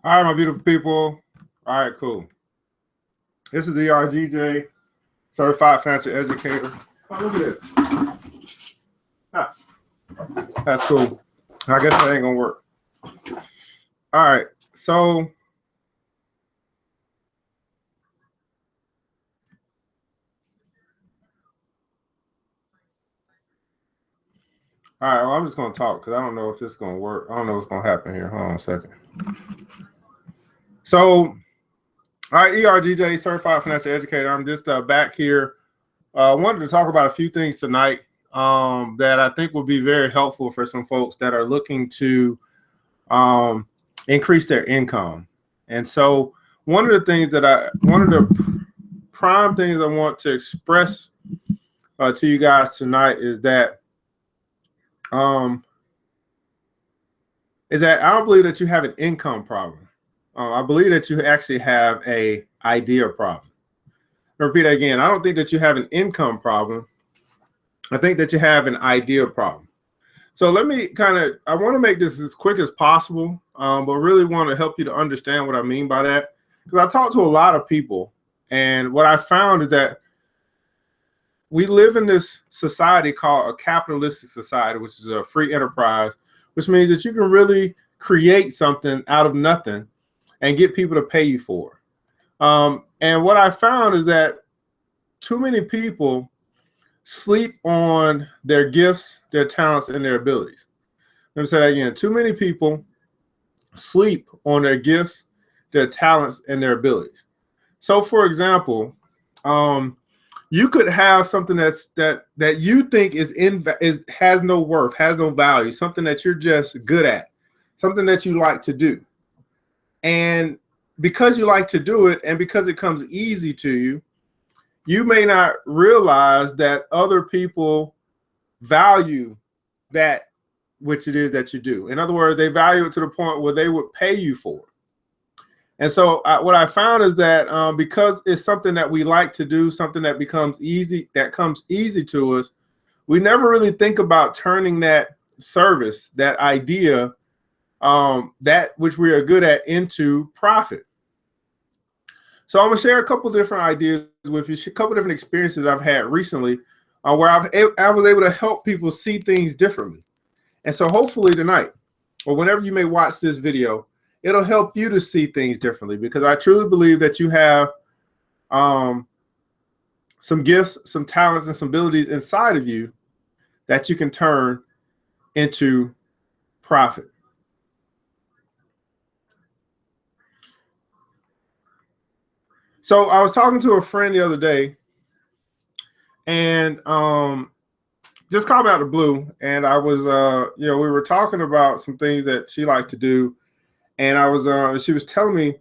All right, my beautiful people. All right, cool. This is ERGJ, Certified Financial Educator. Oh, look at this. Ah, that's cool. I guess that ain't gonna work. All right, so all right, well, I'm just gonna talk because I don't know if this is gonna work. I don't know what's gonna happen here. Hold on a second. So, all right, ERGJ, Certified Financial Educator. I'm just back here. Wanted to talk about a few things tonight that I think will be very helpful for some folks that are looking to increase their income. And so, one of the prime things I want to express to you guys tonight is that I don't believe that you have an income problem. I believe that you actually have a idea problem. I'll repeat that again. I don't think that you have an income problem. I think that you have an idea problem. So let me I want to make this as quick as possible, but really want to help you to understand what I mean by that. Because I talk to a lot of people, and what I found is that we live in this society called a capitalistic society, which is a free enterprise, which means that you can really create something out of nothing and get people to pay you for it. And what I found is that too many people sleep on their gifts, their talents, and their abilities. Let me say that again. Too many people sleep on their gifts, their talents, and their abilities. So, for example, you could have something that you think has no worth, has no value, something that you're just good at, something that you like to do. And because you like to do it and because it comes easy to you, you may not realize that other people value that which it is that you do. In other words, they value it to the point where they would pay you for it. And so what I found is that because it's something that we like to do, something that comes easy to us, we never really think about turning that service, that idea, that which we are good at, into profit. So I'm gonna share a couple different ideas with you, a couple different experiences I've had recently, where I was able to help people see things differently. And so hopefully tonight, or whenever you may watch this video, it'll help you to see things differently, because I truly believe that you have some gifts, some talents, and some abilities inside of you that you can turn into profit. So I was talking to a friend the other day, and just called me out of the blue, and I was we were talking about some things that she liked to do, and I was she was telling me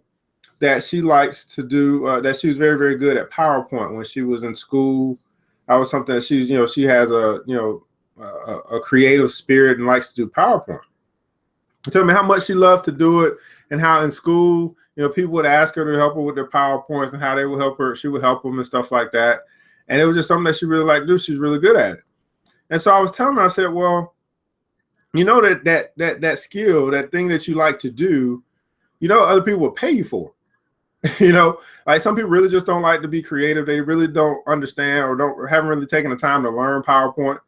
that she likes to do that she was very, very good at PowerPoint when she was in school. That was something that she has a creative spirit and likes to do PowerPoint. She told me how much she loved to do it, and how in school, people would ask her to help her with their PowerPoints and how they would help her. She would help them and stuff like that. And it was just something that she really liked to do. She's really good at it. And so I was telling her, I said, well, that skill, that thing that you like to do, other people will pay you for it. Like some people really just don't like to be creative. They really don't understand or haven't really taken the time to learn PowerPoint.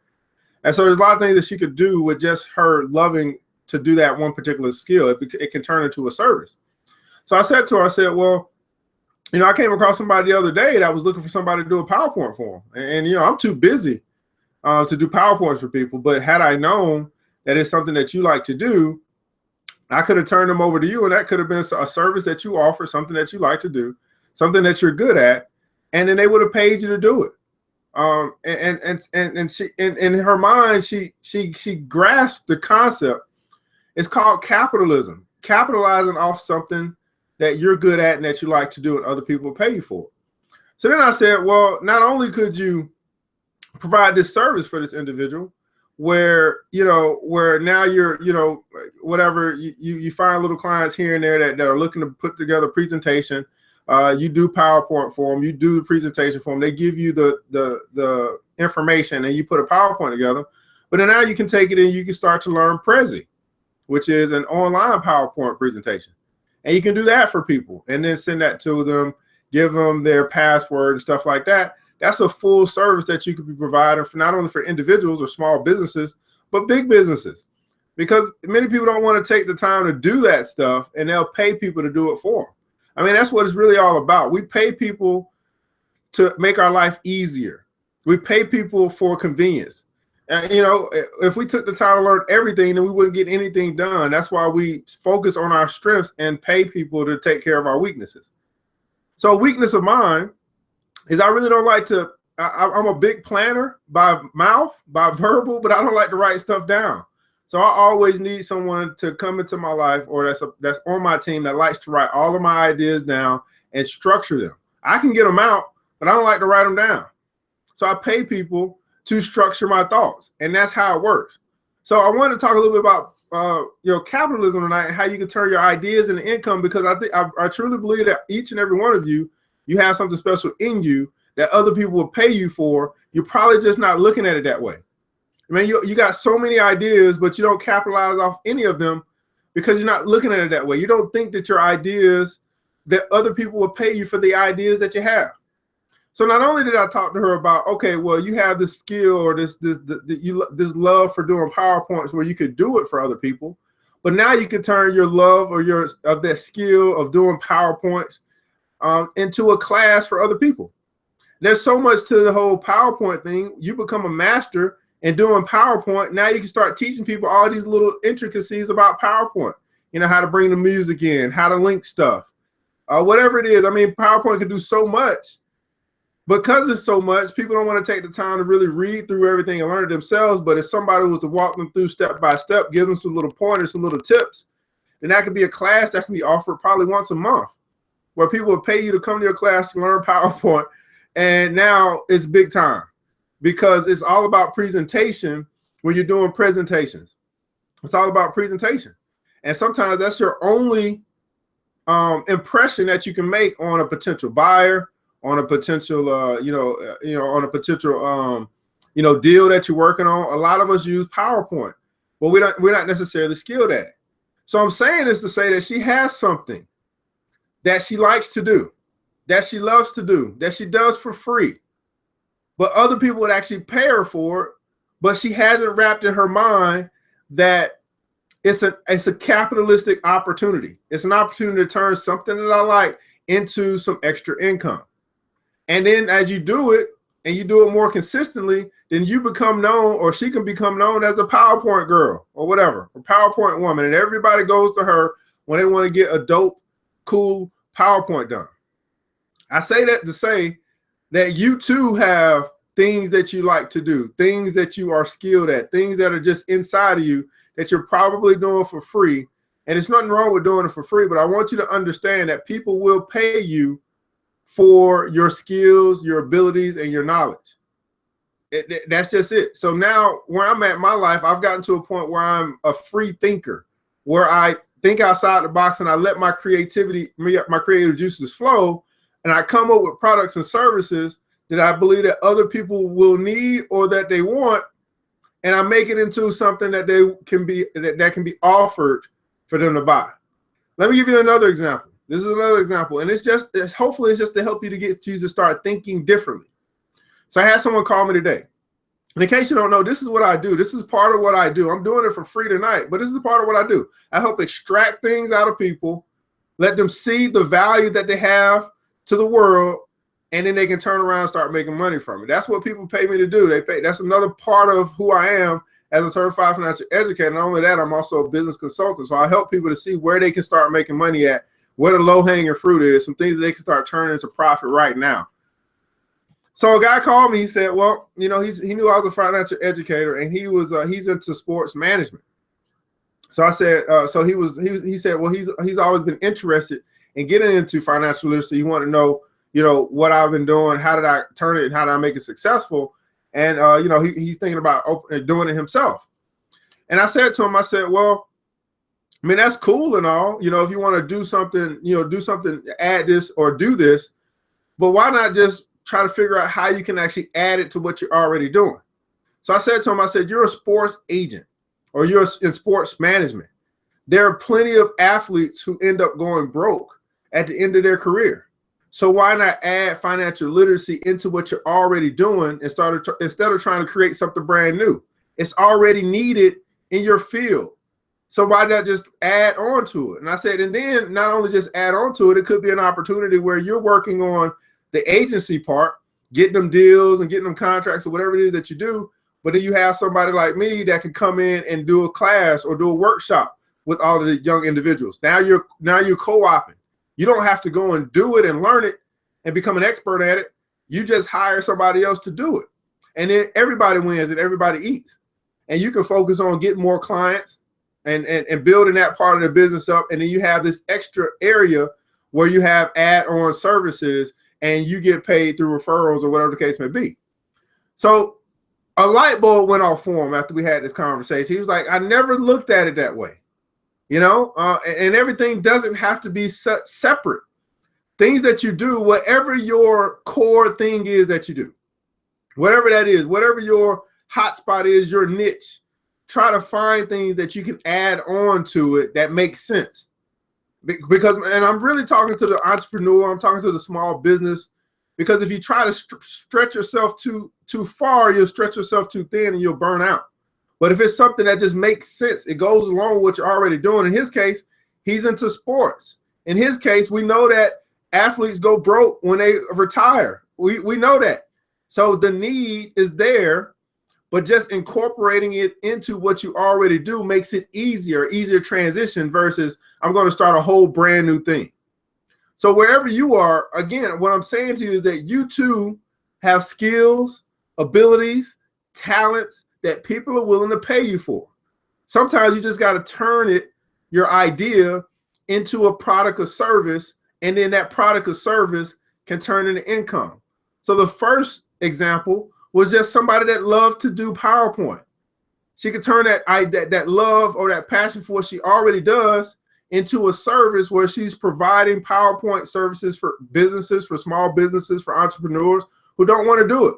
And so there's a lot of things that she could do with just her loving to do that one particular skill. It can turn into a service. So I said to her, well, I came across somebody the other day that was looking for somebody to do a PowerPoint for them. And I'm too busy to do PowerPoints for people. But had I known that it's something that you like to do, I could have turned them over to you, and that could have been a service that you offer, something that you like to do, something that you're good at, and then they would have paid you to do it. And she, in her mind, she grasped the concept. It's called capitalism, capitalizing off something that you're good at and that you like to do, and other people will pay you for it. So then I said, well, not only could you provide this service for this individual, where now you're whatever, you find little clients here and there that are looking to put together a presentation. You do PowerPoint for them, you do the presentation for them, they give you the information, and you put a PowerPoint together. But then now you can take it and you can start to learn Prezi, which is an online PowerPoint presentation. And you can do that for people and then send that to them, give them their password and stuff like that. That's a full service that you could be providing for not only for individuals or small businesses, but big businesses. Because many people don't want to take the time to do that stuff, and they'll pay people to do it for them. I mean, that's what it's really all about. We pay people to make our life easier. We pay people for convenience. And, you know, if we took the time to learn everything, then we wouldn't get anything done. That's why we focus on our strengths and pay people to take care of our weaknesses. So a weakness of mine is I really don't like to, I'm a big planner by mouth, by verbal, but I don't like to write stuff down. So I always need someone to come into my life, or that's on my team, that likes to write all of my ideas down and structure them. I can get them out, but I don't like to write them down. So I pay people to structure my thoughts, and that's how it works. So I wanted to talk a little bit about capitalism tonight and how you can turn your ideas into income, because I truly believe that each and every one of you, you have something special in you that other people will pay you for. You're probably just not looking at it that way. I mean, you got so many ideas, but you don't capitalize off any of them because you're not looking at it that way. You don't think that your ideas, that other people will pay you for the ideas that you have. So not only did I talk to her about, okay, well, you have this skill or this love for doing PowerPoints where you could do it for other people, but now you can turn your love or of that skill of doing PowerPoints into a class for other people. There's so much to the whole PowerPoint thing. You become a master in doing PowerPoint. Now you can start teaching people all these little intricacies about PowerPoint. You know, how to bring the music in, how to link stuff, whatever it is. I mean, PowerPoint can do so much. Because it's so much, people don't want to take the time to really read through everything and learn it themselves. But if somebody was to walk them through step by step, give them some little pointers, some little tips, then that could be a class that can be offered probably once a month, where people will pay you to come to your class to learn PowerPoint. And now it's big time, because it's all about presentation when you're doing presentations. It's all about presentation. And sometimes that's your only impression that you can make on a potential buyer, on a potential, on a potential, deal that you're working on. A lot of us use PowerPoint, but we're not necessarily skilled at it. So I'm saying this to say that she has something that she likes to do, that she loves to do, that she does for free, but other people would actually pay her for it. But she hasn't wrapped in her mind that it's a capitalistic opportunity. It's an opportunity to turn something that I like into some extra income. And then as you do it, and you do it more consistently, then you become known, or she can become known as a PowerPoint girl or whatever, a PowerPoint woman. And everybody goes to her when they want to get a dope, cool PowerPoint done. I say that to say that you too have things that you like to do, things that you are skilled at, things that are just inside of you that you're probably doing for free. And there's nothing wrong with doing it for free, but I want you to understand that people will pay you for your skills, your abilities, and your knowledge. That's just it. So now where I'm at in my life, I've gotten to a point where I'm a free thinker, where I think outside the box and I let my creativity, my creative juices flow, and I come up with products and services that I believe that other people will need or that they want, and I make it into something that that can be offered for them to buy. Let me give you another example. This is another example, and hopefully it's just to help you to get you to start thinking differently. So I had someone call me today. And in case you don't know, this is what I do. This is part of what I do. I'm doing it for free tonight, but this is part of what I do. I help extract things out of people, let them see the value that they have to the world, and then they can turn around and start making money from it. That's what people pay me to do. That's another part of who I am as a certified financial educator. Not only that, I'm also a business consultant. So I help people to see where they can start making money at, where the low-hanging fruit is, some things that they can start turning into profit right now. So a guy called me. He said, well, he knew I was a financial educator, and he's into sports management. So I said, he said, well, he's always been interested in getting into financial literacy. He wanted to know, what I've been doing, how did I turn it, and how did I make it successful? And he's thinking about doing it himself. And I said to him, well, I mean, that's cool and all, if you want to do something, add this or do this, but why not just try to figure out how you can actually add it to what you're already doing? So I said to him, you're a sports agent, or you're in sports management. there are plenty of athletes who end up going broke at the end of their career. So why not add financial literacy into what you're already doing instead of trying to create something brand new? It's already needed in your field. So why not just add on to it? And I said, and then not only just add on to it, it could be an opportunity where you're working on the agency part, getting them deals and getting them contracts or whatever it is that you do. But then you have somebody like me that can come in and do a class or do a workshop with all of the young individuals. Now you're co-oping. You don't have to go and do it and learn it and become an expert at it. You just hire somebody else to do it. And then everybody wins and everybody eats. And you can focus on getting more clients and building that part of the business up. And then you have this extra area where you have add-on services and you get paid through referrals or whatever the case may be. So a light bulb went off for him after we had this conversation. He was like, I never looked at it that way. You know, and everything doesn't have to be separate. Things that you do, whatever your core thing is that you do, whatever that is, whatever your hotspot is, your niche, try to find things that you can add on to it that makes sense. Because, and I'm really talking to the entrepreneur, I'm talking to the small business, because if you try to stretch yourself too far, you'll stretch yourself too thin and you'll burn out. But if it's something that just makes sense, it goes along with what you're already doing. In his case, he's into sports. In his case, we know that athletes go broke when they retire. We know that. So the need is there, but just incorporating it into what you already do makes it easier transition versus I'm going to start a whole brand new thing. So wherever you are, again, what I'm saying to you is that you too have skills, abilities, talents that people are willing to pay you for. Sometimes you just got to turn your idea into a product or service, and then that product or service can turn into income. So the first example was just somebody that loved to do PowerPoint. She could turn that love or that passion for what she already does into a service where she's providing PowerPoint services for businesses, for small businesses, for entrepreneurs who don't want to do it.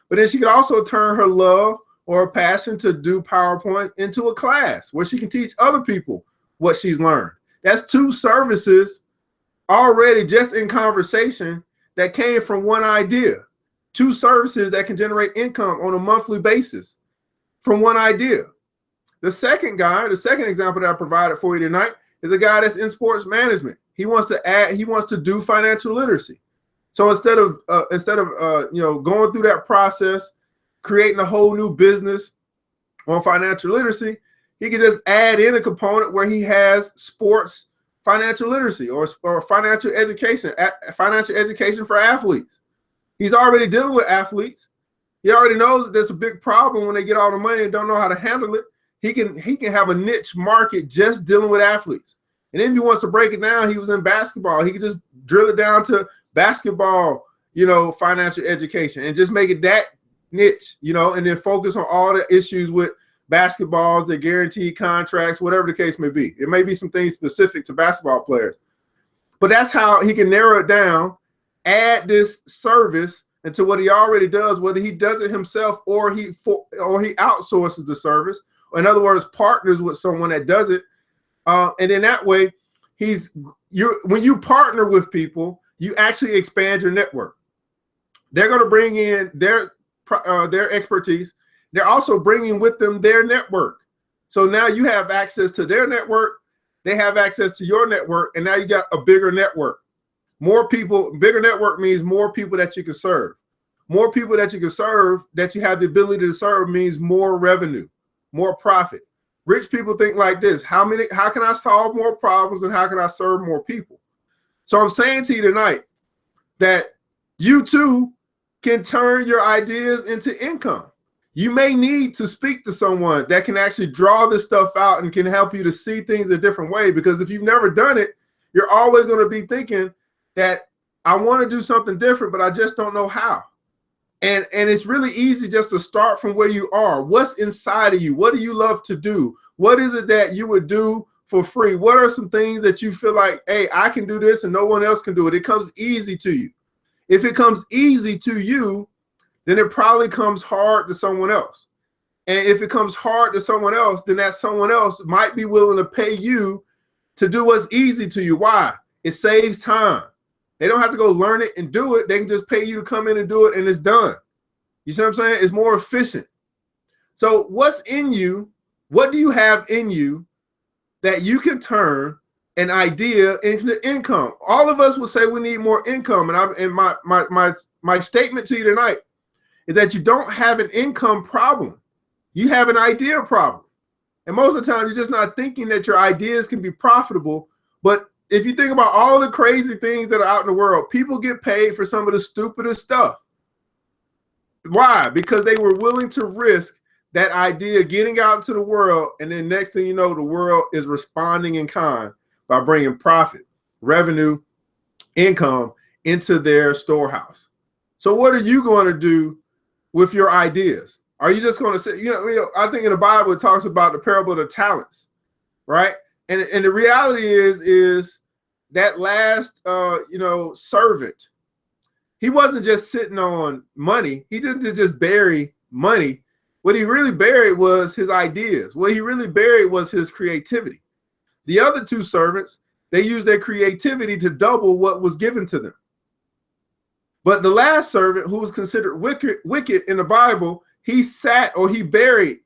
But then she could also turn her love or a passion to do PowerPoint into a class where she can teach other people what she's learned. That's two services already just in conversation that came from one idea. Two services that can generate income on a monthly basis from one idea. The second example that I provided for you tonight is a guy that's in sports management. He wants to do financial literacy. So instead of going through that process, creating a whole new business on financial literacy, he can just add in a component where he has sports financial literacy or financial education for athletes. He's already dealing with athletes. He already knows that there's a big problem when they get all the money and don't know how to handle it. He can have a niche market just dealing with athletes. And then if he wants to break it down, he was in basketball. He can just drill it down to basketball, financial education and just make it that niche, and then focus on all the issues with basketballs, the guaranteed contracts, whatever the case may be. It may be some things specific to basketball players, but that's how he can narrow it down, add this service into what he already does, whether he does it himself or he outsources the service. In other words, partners with someone that does it. And in that way, when you partner with people, you actually expand your network. They're going to bring in their expertise. They're also bringing with them their network. So now you have access to their network. They have access to your network. And now you got a bigger network. More people, bigger network means more people that you can serve. More people that you can serve, that you have the ability to serve, means more revenue, more profit. Rich people think like this: how can I solve more problems and how can I serve more people? So I'm saying to you tonight that you too can turn your ideas into income. You may need to speak to someone that can actually draw this stuff out and can help you to see things a different way, because if you've never done it, you're always going to be thinking that I want to do something different, but I just don't know how. And it's really easy just to start from where you are. What's inside of you? What do you love to do? What is it that you would do for free? What are some things that you feel like, hey, I can do this and no one else can do it? It comes easy to you. If it comes easy to you, then it probably comes hard to someone else. And if it comes hard to someone else, then that someone else might be willing to pay you to do what's easy to you. Why? It saves time. They don't have to go learn it and do it. They can just pay you to come in and do it, and it's done. You see what I'm saying? It's more efficient. So what's in you? What do you have in you that you can turn an idea into income? All of us will say we need more income. And my statement to you tonight is that you don't have an income problem. You have an idea problem. And most of the time, you're just not thinking that your ideas can be profitable. But if you think about all the crazy things that are out in the world, people get paid for some of the stupidest stuff. Why? Because they were willing to risk that idea getting out into the world. And then next thing you know, the world is responding in kind by bringing profit, revenue, income into their storehouse. So what are you going to do with your ideas? Are you just going to say, I think in the Bible, it talks about the parable of the talents, right? And the reality is that last, servant, he wasn't just sitting on money. He didn't just bury money. What he really buried was his ideas. What he really buried was his creativity. The other two servants, they used their creativity to double what was given to them. But the last servant, who was considered wicked in the Bible, he buried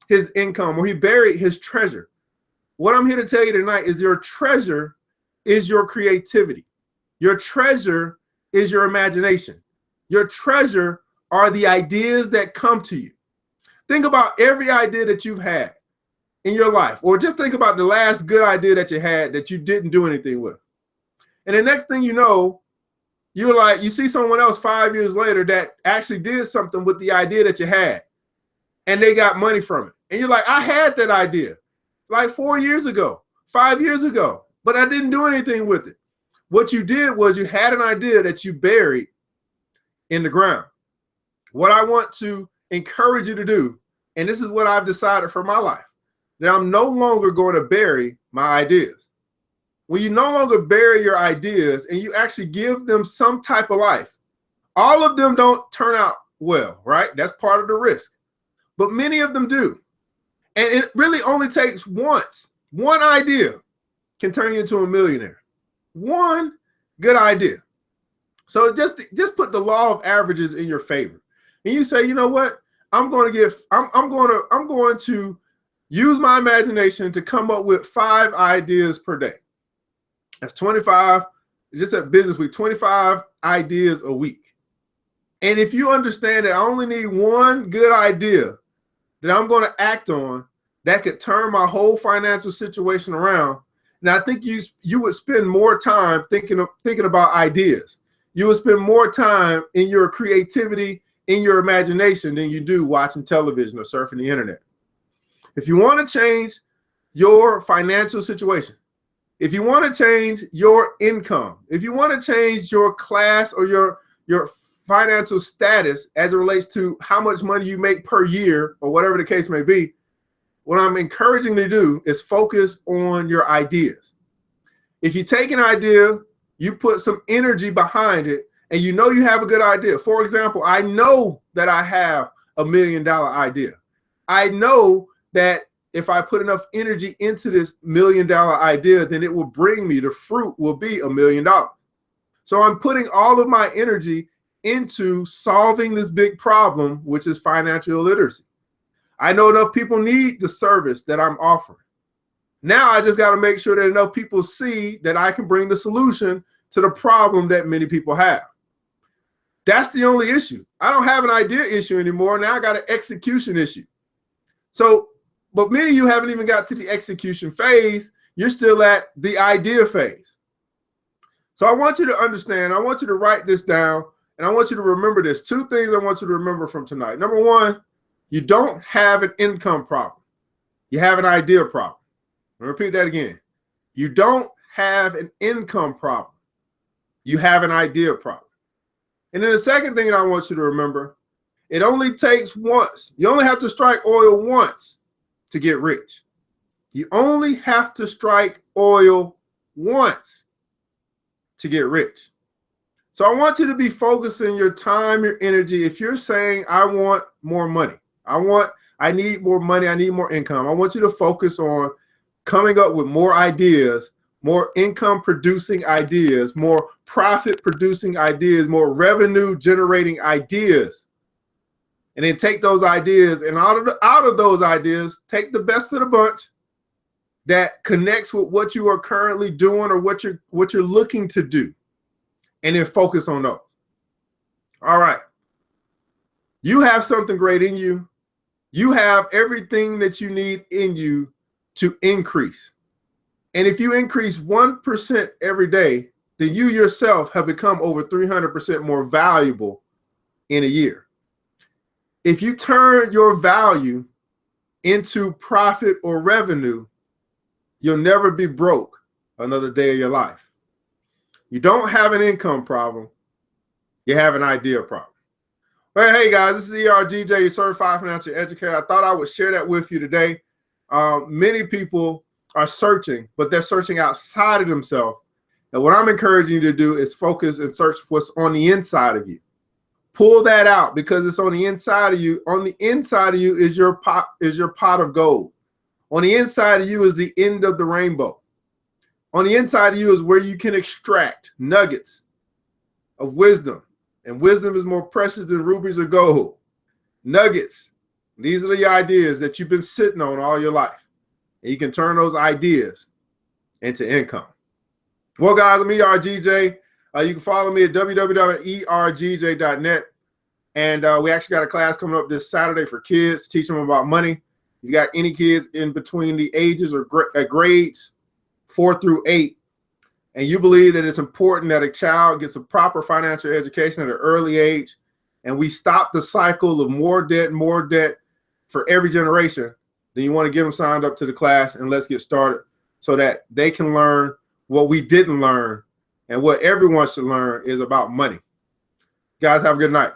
his income, or he buried his treasure. What I'm here to tell you tonight is your treasure is your creativity. Your treasure is your imagination. Your treasure are the ideas that come to you. Think about every idea that you've had in your life, or just think about the last good idea that you had that you didn't do anything with. And the next thing you know, you see someone else 5 years later that actually did something with the idea that you had, and they got money from it. And you're like, I had that idea like 4 years ago, 5 years ago, but I didn't do anything with it. What you did was you had an idea that you buried in the ground. What I want to encourage you to do, and this is what I've decided for my life, that I'm no longer going to bury my ideas. When you no longer bury your ideas and you actually give them some type of life, all of them don't turn out well, right? That's part of the risk. But many of them do. And it really only takes once. One idea can turn you into a millionaire. One good idea. So just put the law of averages in your favor. And you say, you know what? I'm going to use my imagination to come up with 5 ideas per day. That's 25, just at business week, 25 ideas a week. And if you understand that I only need one good idea that I'm going to act on that could turn my whole financial situation around, and I think you would spend more time thinking about ideas. You would spend more time in your creativity, in your imagination, than you do watching television or surfing the internet. If you want to change your financial situation, if you want to change your income, if you want to change your class or your financial status as it relates to how much money you make per year or whatever the case may be, what I'm encouraging you to do is focus on your ideas. If you take an idea, you put some energy behind it, and you know you have a good idea. For example, I know that I have $1 million idea. I know that if I put enough energy into this $1 million idea, then it will bring me, the fruit will be $1 million. So I'm putting all of my energy into solving this big problem, which is financial illiteracy. I know enough people need the service that I'm offering. Now I just got to make sure that enough people see that I can bring the solution to the problem that many people have. That's the only issue. I don't have an idea issue anymore. Now I got an execution issue. So, but many of you haven't even got to the execution phase. You're still at the idea phase. So I want you to understand, I want you to write this down, and I want you to remember this. 2 things I want you to remember from tonight. Number 1, you don't have an income problem. You have an idea problem. I'll repeat that again. You don't have an income problem. You have an idea problem. And then the second thing that I want you to remember, it only takes once. You only have to strike oil once to get rich. You only have to strike oil once to get rich. So I want you to be focusing your time, your energy. If you're saying, I want more money, I want I need more money. I need more income. I want you to focus on coming up with more ideas, more income producing ideas, more profit producing ideas, more revenue generating ideas. And then take those ideas, and out of those ideas, take the best of the bunch that connects with what you are currently doing or what you're looking to do, and then focus on those. All right. You have something great in you. You have everything that you need in you to increase. And if you increase 1% every day, then you yourself have become over 300% more valuable in a year. If you turn your value into profit or revenue, you'll never be broke another day of your life. You don't have an income problem. You have an idea problem. Well, hey guys, this is ERGJ, your Certified Financial Educator. I thought I would share that with you today. Many people are searching, but they're searching outside of themselves. And what I'm encouraging you to do is focus and search what's on the inside of you. Pull that out, because it's on the inside of you. On the inside of you is your pot of gold. On the inside of you is the end of the rainbow. On the inside of you is where you can extract nuggets of wisdom. And wisdom is more precious than rubies or gold. Nuggets. These are the ideas that you've been sitting on all your life. And you can turn those ideas into income. Well, guys, I'm ERGJ. You can follow me at www.ergj.net. And we actually got a class coming up this Saturday for kids, teaching them about money. You got any kids in between the ages or grades 4 through 8, and you believe that it's important that a child gets a proper financial education at an early age, and we stop the cycle of more debt for every generation, then you want to get them signed up to the class, and let's get started so that they can learn what we didn't learn, and what everyone should learn is about money. Guys, have a good night.